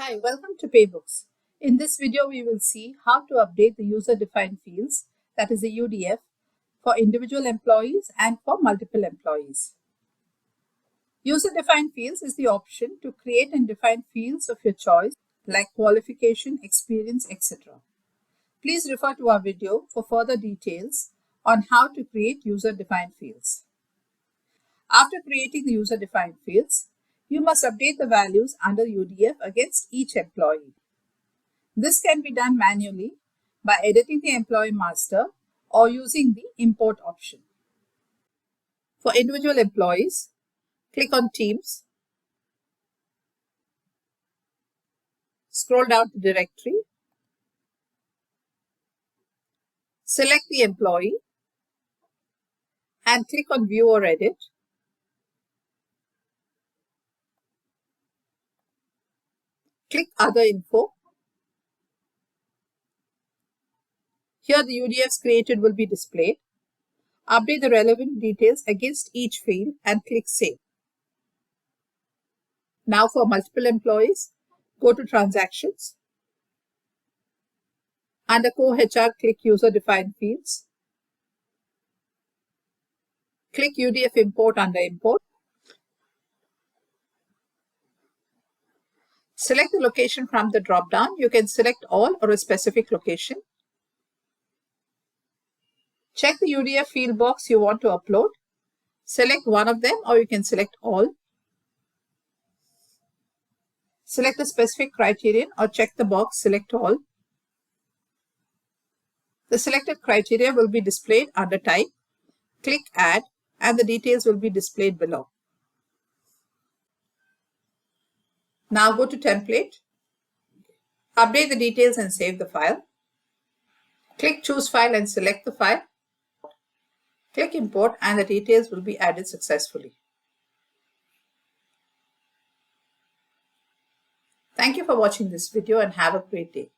Hi, welcome to Paybooks. In this video, we will see how to update the user-defined fields, that is the UDF, for individual employees and for multiple employees. User-defined fields is the option to create and define fields of your choice like qualification, experience, etc. Please refer to our video for further details on how to create user-defined fields. After creating the user-defined fields, you must update the values under UDF against each employee. This can be done manually by editing the employee master or using the import option. For individual employees, click on Teams, scroll down to Directory, select the employee and click on View or Edit. Click Other Info. Here the UDFs created will be displayed. Update the relevant details against each field and click Save. Now for multiple employees, go to Transactions. Under Core HR, click User Defined Fields. Click UDF Import under Import. Select the location from the drop-down. You can select all or a specific location. Check the UDF field box you want to upload. Select one of them or you can select all. Select the specific criterion or check the box Select All. The selected criteria will be displayed under Type. Click Add and the details will be displayed below. Now go to Template. Update the details and save the file. Click Choose File and select the file. Click Import and the details will be added successfully. Thank you for watching this video and have a great day.